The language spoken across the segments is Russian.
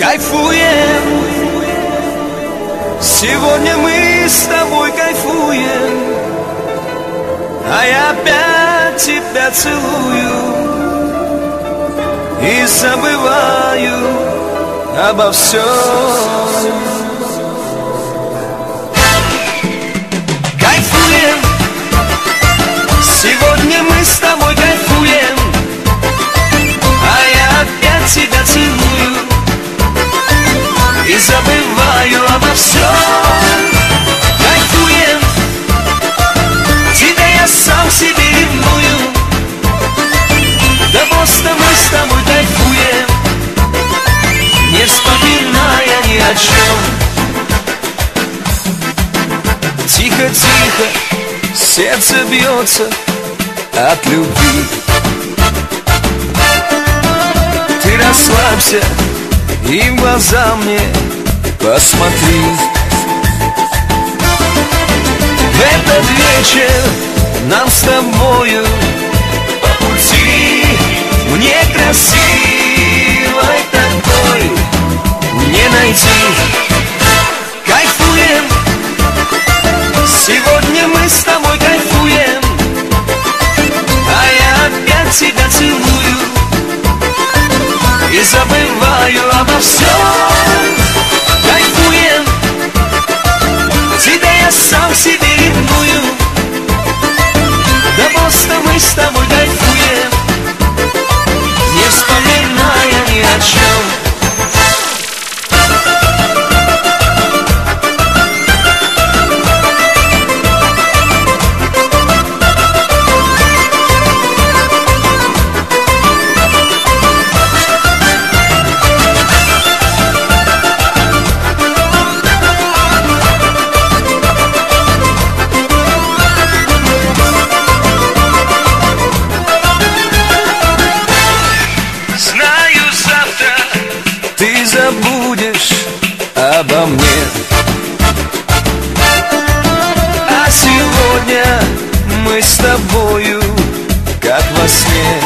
Кайфуем, сегодня мы с тобой кайфуем, а я опять тебя целую и забываю обо всем. Кайфуем, сегодня мы с тобой кайфуем, а я опять тебя целую и забываю обо всем. Кайфуем, тебя я сам себе ревную, да просто мы с тобой кайфуем, не вспоминая ни о чем. Тихо-тихо сердце бьется от любви. Ты расслабься и в глаза мне посмотри. В этот вечер нам с тобою по пути, мне красивой такой не найти. Кайфуем, сегодня мы с тобой кайфуем, а я опять тебя целую и забываю обо всем. Кайфуем, тебя я сам себе ревную, да просто мы с тобой кайфуем, не вспоминая ни о чем. Ты забудешь обо мне, а сегодня мы с тобою как во сне.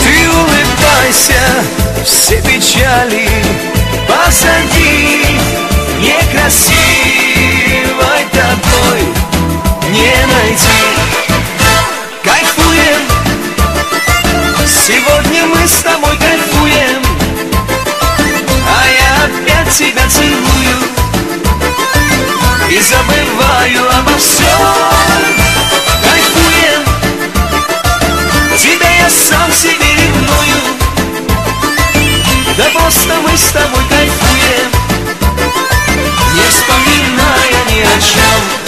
Ты улыбайся, все печали позади, некрасивой такой не найти. Кайфуем, сегодня мы с тобой кайфуем, а я опять тебя целую и забываю обо всем. Кайфуем, тебя я сам себе ревную, да просто мы с тобой кайфуем, не вспоминая ни о чем.